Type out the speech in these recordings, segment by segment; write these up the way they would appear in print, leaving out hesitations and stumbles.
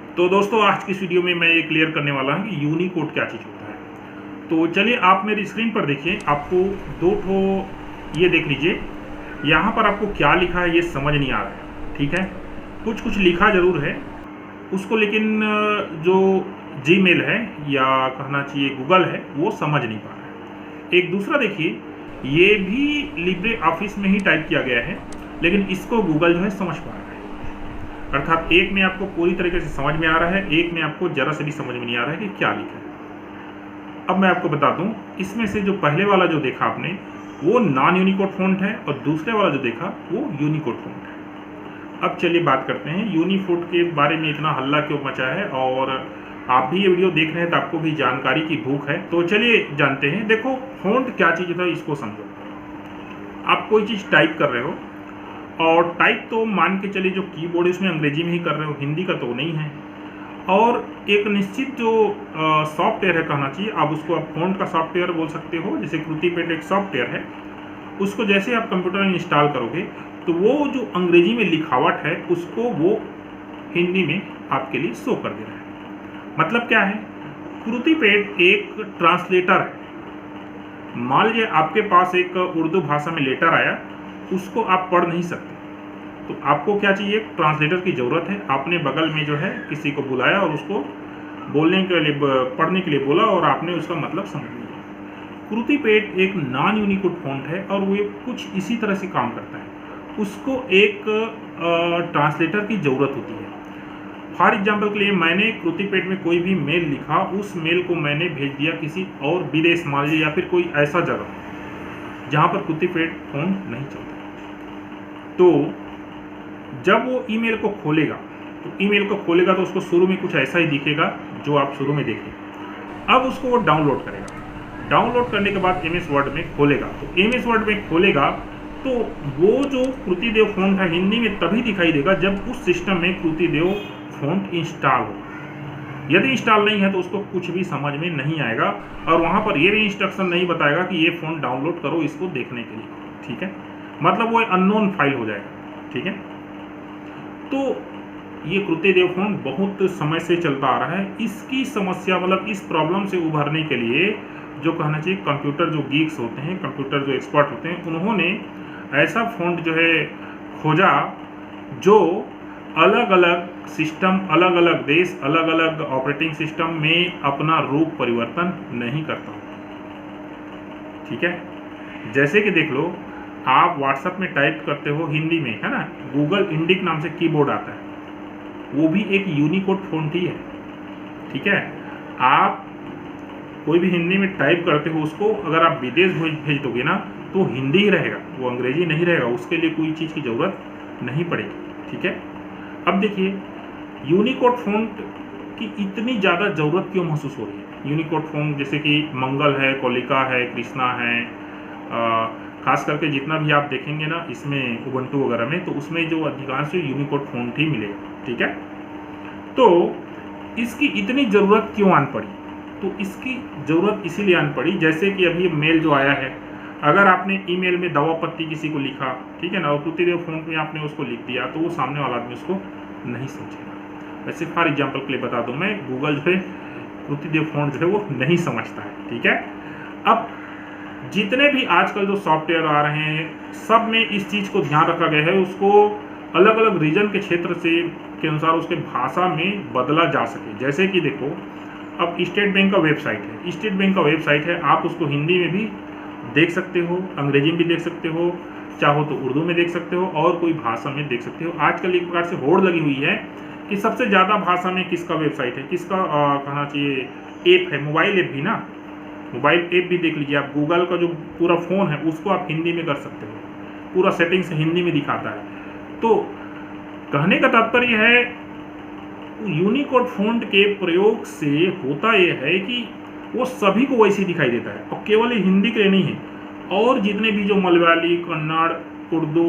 तो दोस्तों आज की इस वीडियो में मैं ये क्लियर करने वाला हूँ कि यूनिकोड क्या चीज़ होता है। तो चलिए आप मेरी स्क्रीन पर देखिए, आपको दो ठो ये देख लीजिए। यहाँ पर आपको क्या लिखा है ये समझ नहीं आ रहा है, ठीक है। कुछ कुछ लिखा ज़रूर है उसको, लेकिन जो जीमेल है या कहना चाहिए गूगल है वो समझ नहीं पा रहा है। एक दूसरा देखिए, ये भी लिब्रे ऑफिस में ही टाइप किया गया है, लेकिन इसको गूगल जो है समझ पा रहा है। अर्थात एक में आपको पूरी तरीके से समझ में आ रहा है, एक में आपको जरा से भी समझ में नहीं आ रहा है कि क्या लिखा है। अब मैं आपको बता दूं, इसमें से जो पहले वाला जो देखा आपने वो नॉन यूनिकोड फॉन्ट है और दूसरे वाला जो देखा वो यूनिकोड फॉन्ट है। अब चलिए बात करते हैं यूनिकोड के बारे में इतना हल्ला क्यों मचा है, और आप भी ये वीडियो देख रहे हैं तो आपको भी जानकारी की भूख है। तो चलिए जानते हैं। देखो, फॉन्ट क्या चीज़ होता है इसको समझो। आप कोई चीज़ टाइप कर रहे हो और टाइप तो मान के चलिए जो कीबोर्ड है उसमें अंग्रेजी में ही कर रहे हो, हिंदी का तो नहीं है। और एक निश्चित जो सॉफ्टवेयर है, कहना चाहिए आप उसको आप फॉन्ट का सॉफ्टवेयर बोल सकते हो, जैसे कृतिपेट एक सॉफ्टवेयर है। उसको जैसे आप कंप्यूटर में इंस्टॉल करोगे तो वो जो अंग्रेजी में लिखावट है उसको वो हिंदी में आपके लिए शो कर दे रहा है। मतलब क्या है, कृतिपेट एक ट्रांसलेटर है। मान लीजिए आपके पास एक उर्दू भाषा में लेटर आया, उसको आप पढ़ नहीं सकते, तो आपको क्या चाहिए, एक ट्रांसलेटर की ज़रूरत है। आपने बगल में जो है किसी को बुलाया और उसको बोलने के लिए पढ़ने के लिए बोला और आपने उसका मतलब समझ लिया। कृतिपेट एक नॉन यूनिकोड फॉन्ट है और वो कुछ इसी तरह से काम करता है। उसको एक ट्रांसलेटर की ज़रूरत होती है। फॉर एग्जाम्पल के लिए मैंने कृतिपेट में कोई भी मेल लिखा, उस मेल को मैंने भेज दिया किसी और विदेश, मान लीजिए, या फिर कोई ऐसा जगह जहाँ पर कृतिपेट फॉन्ट नहीं चलता। तो जब वो ईमेल को खोलेगा तो उसको शुरू में कुछ ऐसा ही दिखेगा जो आप शुरू में देखें। अब उसको वो डाउनलोड करेगा। डाउनलोड करने के बाद MS वर्ड में खोलेगा। तो MS वर्ड में खोलेगा तो वो जो कृतिदेव फॉन्ट है हिंदी में तभी दिखाई देगा जब उस सिस्टम में कृतिदेव फॉन्ट इंस्टॉल हो। यदि इंस्टॉल नहीं है तो उसको कुछ भी समझ में नहीं आएगा, और वहाँ पर ये भी इंस्ट्रक्शन नहीं बताएगा कि ये फ़ॉन्ट डाउनलोड करो इसको देखने के लिए, ठीक है। मतलब वो अननोन फाइल हो जाएगा, ठीक है। तो ये कृतिदेव फॉन्ट बहुत समय से चलता आ रहा है। इसकी समस्या, मतलब इस प्रॉब्लम से उभरने के लिए जो कहना चाहिए कंप्यूटर जो गीक्स होते हैं, कंप्यूटर जो एक्सपर्ट होते हैं, उन्होंने ऐसा फॉन्ट जो है खोजा जो अलग अलग सिस्टम, अलग अलग देश, अलग अलग ऑपरेटिंग सिस्टम में अपना रूप परिवर्तन नहीं करता, ठीक है। जैसे कि देख लो, आप व्हाट्सएप में टाइप करते हो हिंदी में, है ना, गूगल इंडिक नाम से कीबोर्ड आता है, वो भी एक यूनिकोड फॉन्ट ही है, ठीक है। आप कोई भी हिंदी में टाइप करते हो, उसको अगर आप विदेश भेज दोगे ना तो हिंदी ही रहेगा, वो अंग्रेजी नहीं रहेगा। उसके लिए कोई चीज़ की ज़रूरत नहीं पड़ेगी, ठीक है। अब देखिए, यूनिकोड फॉन्ट की इतनी ज़्यादा ज़रूरत क्यों महसूस हो रही है। यूनिकोड फॉन्ट जैसे कि मंगल है, कोलिका है, कृष्णा है, खास करके जितना भी आप देखेंगे ना इसमें उबंटू वगैरह में, तो उसमें जो अधिकांश यूनिकोड फॉन्ट ही मिलेगा, ठीक है। तो इसकी इतनी ज़रूरत क्यों आन पड़ी, तो इसकी ज़रूरत इसीलिए आन पड़ी, जैसे कि अभी मेल जो आया है, अगर आपने ईमेल में दवा पत्ती किसी को लिखा, ठीक है ना, और कृतिदेव फॉन्ट में आपने उसको लिख दिया, तो वो सामने वाला आदमी उसको नहीं समझेगा। वैसे फॉर एग्जाम्पल के लिए बता दूं मैं, गूगल जो है कृतिदेव फॉन्ट जो है वो नहीं समझता है, ठीक है। अब जितने भी आजकल जो सॉफ्टवेयर आ रहे हैं सब में इस चीज़ को ध्यान रखा गया है, उसको अलग अलग रीजन के क्षेत्र से के अनुसार उसके भाषा में बदला जा सके। जैसे कि देखो, अब स्टेट बैंक का वेबसाइट है, स्टेट बैंक का वेबसाइट है, आप उसको हिंदी में भी देख सकते हो, अंग्रेजी में भी देख सकते हो, चाहो तो उर्दू में देख सकते हो, और कोई भाषा में देख सकते हो। आजकल एक प्रकार से होड़ लगी हुई है कि सबसे ज़्यादा भाषा में किसका वेबसाइट है, किसका कहना चाहिए ऐप है, मोबाइल ऐप भी ना, मोबाइल ऐप भी देख लीजिए आप। गूगल का जो पूरा फ़ोन है उसको आप हिंदी में कर सकते हो, पूरा सेटिंग्स हिंदी में दिखाता है। तो कहने का तात्पर्य है, यूनिकोड फॉन्ट के प्रयोग से होता यह है कि वो सभी को वैसे ही दिखाई देता है, और केवल हिंदी के लिए नहीं है, और जितने भी जो मलयाली, कन्नड़, उर्दू,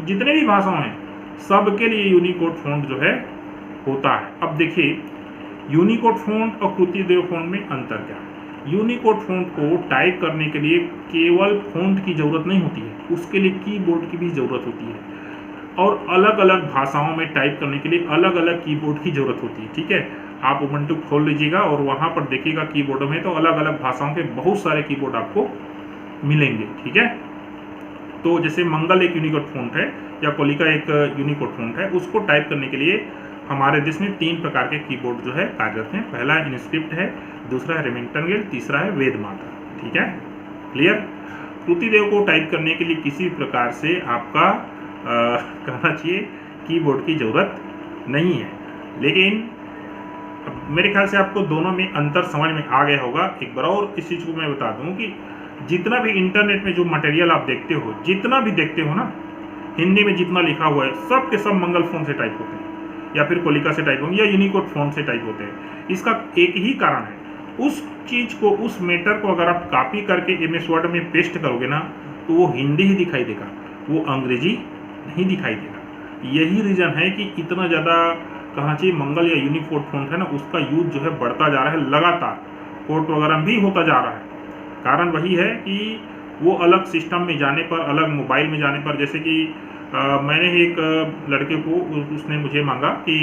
जितने भी भाषाएं हैं सबके लिए यूनिकोड फॉन्ट जो है होता है। अब देखिए, यूनिकोड फॉन्ट और कृतिदेव फॉन्ट में अंतर क्या है। यूनिकोड फॉन्ट को टाइप करने के लिए केवल फॉन्ट की ज़रूरत नहीं होती है, उसके लिए कीबोर्ड की भी ज़रूरत होती है। और अलग अलग भाषाओं में टाइप करने के लिए अलग अलग कीबोर्ड की ज़रूरत होती है। ठीक है, आप उबंटू खोल लीजिएगा और वहाँ पर देखिएगा कीबोर्ड में तो अलग अलग भाषाओं के बहुत सारे कीबोर्ड आपको मिलेंगे। ठीक है, तो जैसे मंगल एक यूनिकोड फ़ॉन्ट है या कोलिका एक यूनिकोड फ़ॉन्ट है, उसको टाइप करने के लिए हमारे देश में 3 प्रकार के कीबोर्ड जो है कार्यरत हैं। पहला इनस्क्रिप्ट है, दूसरा है रेमिंगटन गिल्ड, तीसरा है वेदमाता। ठीक है, क्लियर। कृतिदेव को टाइप करने के लिए किसी प्रकार से आपका कहना चाहिए कीबोर्ड की ज़रूरत नहीं है, लेकिन मेरे ख्याल से आपको दोनों में अंतर समझ में आ गया होगा। एक बार और इस चीज़ को मैं बता दूं कि जितना भी इंटरनेट में जो मटेरियल आप देखते हो, जितना भी देखते हो ना, हिंदी में जितना लिखा हुआ है सब के सब मंगल फ़ॉन्ट से टाइप होते हैं या फिर कोलिका से टाइप होंगे या यूनिकोड फ़ॉन्ट से टाइप होते हैं। इसका एक ही कारण है, उस चीज़ को, उस मैटर को अगर आप कॉपी करके MS वर्ड में पेस्ट करोगे ना तो वो हिंदी ही दिखाई देगा, वो अंग्रेजी नहीं दिखाई देगा। यही रीज़न है कि इतना ज़्यादा कहना चाहिए मंगल या यूनिकोड फ़ॉन्ट है ना, उसका यूज जो है बढ़ता जा रहा है लगातार, कोर्ट वगैरह भी होता जा रहा है। कारण वही है कि वो अलग सिस्टम में जाने पर, अलग मोबाइल में जाने पर, जैसे कि मैंने एक लड़के को, उसने मुझे मांगा कि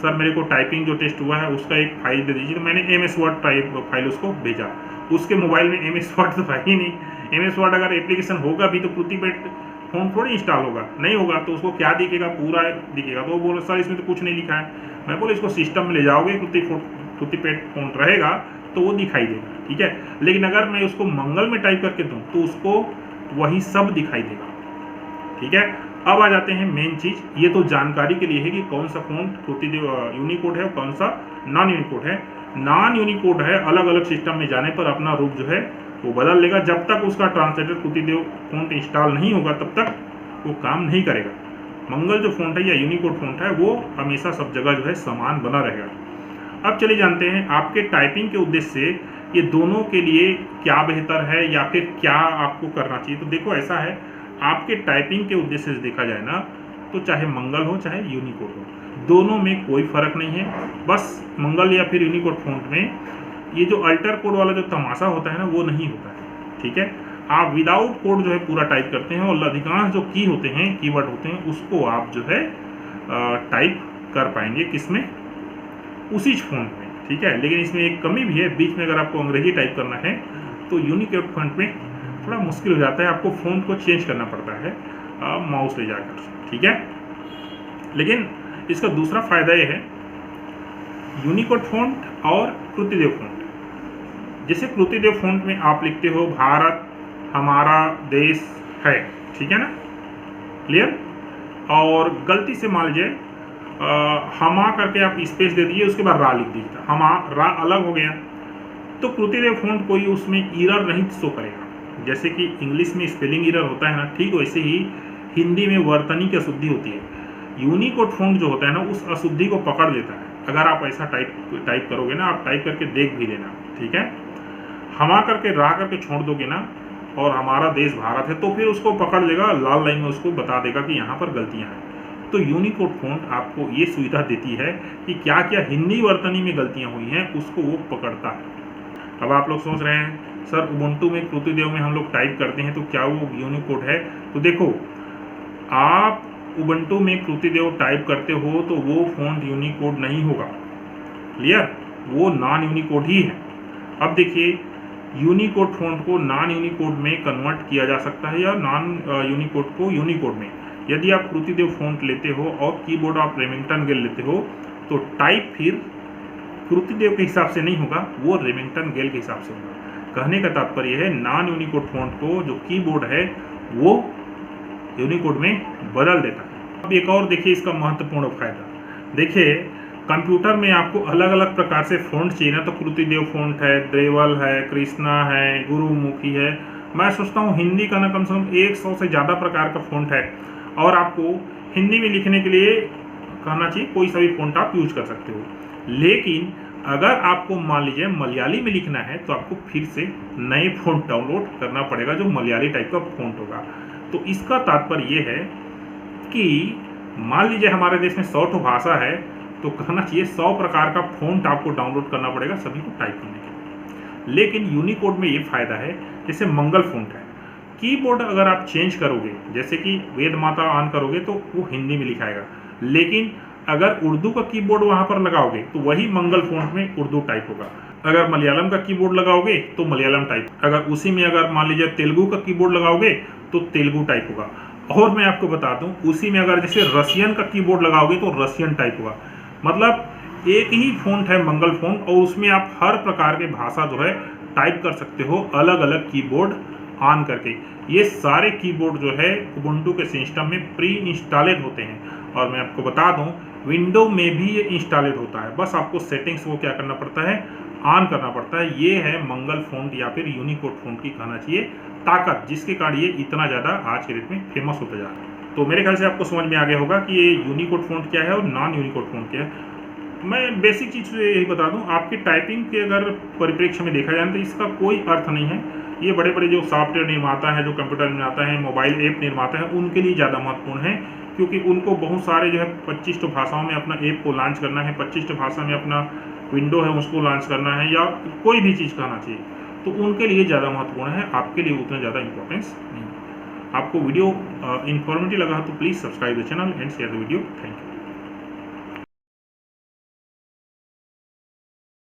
सर मेरे को टाइपिंग जो टेस्ट हुआ है उसका एक फाइल दे दीजिए, तो मैंने MS वर्ड टाइप फाइल उसको भेजा। उसके मोबाइल में MS वर्ड तो है ही नहीं। MS वर्ड अगर एप्लीकेशन होगा भी तो कृतिपेट फ़ॉन्ट थोड़ी इंस्टॉल होगा, नहीं होगा, तो उसको क्या दिखेगा, पूरा दिखेगा। तो वो बोला सर इसमें तो कुछ नहीं लिखा है। मैं बोला इसको सिस्टम में ले जाओगे, कृतिपेट फ़ॉन्ट रहेगा तो वो दिखाई देगा। ठीक है, लेकिन अगर मैं उसको मंगल में टाइप करके दूँ तो उसको वही सब दिखाई देगा। ठीक है, अब आ जाते हैं मेन चीज़। ये तो जानकारी के लिए है कि कौन सा फ़ॉन्ट कृतिदेव यूनिकोड है और कौन सा नॉन यूनिकोड है। नॉन यूनिकोड है, अलग अलग सिस्टम में जाने पर अपना रूप जो है वो बदल लेगा। जब तक उसका ट्रांसलेटर कृतिदेव फ़ॉन्ट इंस्टॉल नहीं होगा तब तक वो काम नहीं करेगा। मंगल जो फ़ॉन्ट है या यूनिकोड फ़ॉन्ट है वो हमेशा सब जगह जो है समान बना रहेगा। अब चलिए जानते हैं आपके टाइपिंग के उद्देश्य से ये दोनों के लिए क्या बेहतर है या फिर क्या आपको करना चाहिए। तो देखो ऐसा है, आपके टाइपिंग के उद्देश्य से देखा जाए ना तो चाहे मंगल हो चाहे यूनिकोड हो, दोनों में कोई फ़र्क नहीं है। बस मंगल या फिर यूनिकोड फ़ॉन्ट में ये जो अल्टर कोड वाला जो तमाशा होता है ना वो नहीं होता है। ठीक है, आप विदाउट कोड जो है पूरा टाइप करते हैं और अधिकांश जो की होते हैं, कीवर्ड होते हैं, उसको आप जो है टाइप कर पाएंगे किसमें, उसी फ़ॉन्ट में। ठीक है, लेकिन इसमें एक कमी भी है, बीच में अगर आपको अंग्रेजी टाइप करना है तो यूनिकोड फ़ॉन्ट में थोड़ा मुश्किल हो जाता है, आपको फ़ॉन्ट को चेंज करना पड़ता है माउस ले जाकर। ठीक है, लेकिन इसका दूसरा फ़ायदा ये है, यूनिकोड फ़ॉन्ट और कृतिदेव फ़ॉन्ट। जैसे कृतिदेव फ़ॉन्ट में आप लिखते हो भारत हमारा देश है, ठीक है ना, क्लियर। और गलती से मान लीजिए हमा करके आप स्पेस दे दीजिए, उसके बाद रा लिख दीजिए, हमा रा अलग हो गया, तो कृतिदेव फ़ॉन्ट कोई उसमें एरर नहीं शो करेगा। जैसे कि इंग्लिश में स्पेलिंग एरर होता है ना, ठीक वैसे ही हिंदी में वर्तनी की अशुद्धि होती है। यूनिकोड फ़ॉन्ट जो होता है ना उस अशुद्धि को पकड़ लेता है। अगर आप ऐसा टाइप करोगे ना, आप टाइप करके देख भी लेना। ठीक है, हमा करके रा करके छोड़ दोगे ना और हमारा देश भारत है तो फिर उसको पकड़ लेगा, लाल लाइन में उसको बता देगा कि यहाँ पर गलतियाँ हैं। तो यूनिकोड फ़ॉन्ट आपको ये सुविधा देती है कि क्या क्या हिंदी वर्तनी में गलतियाँ हुई हैं उसको वो पकड़ता है। अब आप लोग सोच रहे हैं सर उबंटू में कृतिदेव में हम लोग टाइप करते हैं तो क्या वो यूनिकोड है। तो देखो, आप उबंटू में कृतिदेव टाइप करते हो तो वो फ़ॉन्ट यूनिकोड नहीं होगा, क्लियर, वो नॉन यूनिकोड ही है। अब देखिए, यूनिकोड फ़ॉन्ट को नॉन यूनिकोड में कन्वर्ट किया जा सकता है या नॉन यूनिकोड को यूनिकोड में। यदि आप कृतिदेव फ़ॉन्ट लेते हो और कीबोर्ड आप रेमिंगटन गिल्ड लेते हो तो टाइप फिर कृतिदेव के हिसाब से नहीं होगा, वो रेमिंगटन गिल्ड के हिसाब से होगा। कहने का तात्पर्य है नॉन यूनिकोड फ़ॉन्ट को जो कीबोर्ड है वो यूनिकोड में बदल देता है। अब एक और देखिए इसका महत्वपूर्ण फ़ायदा। देखिए, कंप्यूटर में आपको अलग अलग प्रकार से फ़ॉन्ट चाहिए ना, तो कृतिदेव फ़ॉन्ट है, देवल है, कृष्णा है, गुरुमुखी है। मैं सोचता हूँ हिंदी का ना कम से कम 100 से ज़्यादा प्रकार का फ़ॉन्ट है और आपको हिंदी में लिखने के लिए कहना चाहिए कोई सा भी फ़ॉन्ट आप यूज कर सकते हो। लेकिन अगर आपको मान लीजिए मलयाली में लिखना है तो आपको फिर से नए फ़ॉन्ट डाउनलोड करना पड़ेगा जो मलयाली टाइप का फ़ॉन्ट होगा। तो इसका तात्पर्य ये है कि मान लीजिए हमारे देश में 100 भाषा है तो कहना चाहिए 100 प्रकार का फ़ॉन्ट आपको डाउनलोड करना पड़ेगा सभी को टाइप करने के लिए। लेकिन यूनिकोड में ये फ़ायदा है, जैसे मंगल फ़ॉन्ट है, कीबोर्ड अगर आप चेंज करोगे, जैसे कि वेद माता ऑन करोगे तो वो हिंदी में लिखाएगा, लेकिन अगर उर्दू का कीबोर्ड वहाँ पर लगाओगे तो वही मंगल फ़ॉन्ट में उर्दू टाइप होगा। अगर मलयालम का कीबोर्ड लगाओगे तो मलयालम टाइप, अगर उसी में अगर मान लीजिए तेलुगु का कीबोर्ड लगाओगे तो तेलुगु टाइप होगा। और मैं आपको बता दूं, उसी में अगर जैसे रसियन का कीबोर्ड लगाओगे तो रसियन टाइप होगा। मतलब एक ही फ़ॉन्ट है मंगल फ़ॉन्ट, और उसमें आप हर प्रकार के भाषा जो है टाइप कर सकते हो अलग अलग कीबोर्ड ऑन करके। ये सारे कीबोर्ड जो है उबुंटू के सिस्टम में प्री इंस्टॉलेड होते हैं, और मैं आपको बता दूं विंडो में भी ये इंस्टॉलेड होता है। बस आपको सेटिंग्स को क्या करना पड़ता है, ऑन करना पड़ता है। ये है मंगल फ़ॉन्ट या फिर यूनिकोड फ़ॉन्ट की कहना चाहिए ताकत, जिसके कारण ये इतना ज़्यादा आज के डेट में फेमस होता जा रहा है। तो मेरे ख्याल से आपको समझ में आ गया होगा कि ये यूनिकोड फ़ॉन्ट क्या है और नॉन यूनिकोड फ़ॉन्ट क्या है। मैं बेसिक चीज़ यही बता दूं, आपकी टाइपिंग के अगर परिप्रेक्ष्य में देखा जाए तो इसका कोई अर्थ नहीं है। ये बड़े बड़े जो सॉफ्टवेयर निर्माता हैं, जो कंप्यूटर निर्माता हैं, मोबाइल ऐप निर्माता हैं, उनके लिए ज़्यादा महत्वपूर्ण है, क्योंकि उनको बहुत सारे जो है 25 भाषाओं में अपना ऐप को लॉन्च करना है, 25 भाषा में अपना विंडो है उसको लॉन्च करना है, या कोई भी चीज़ कहना चाहिए, तो उनके लिए ज़्यादा महत्वपूर्ण है। आपके लिए उतना ज़्यादा इंपॉर्टेंस नहीं है। आपको वीडियो इन्फॉर्मेटिव लगा तो please subscribe the channel and share the video. Thank you.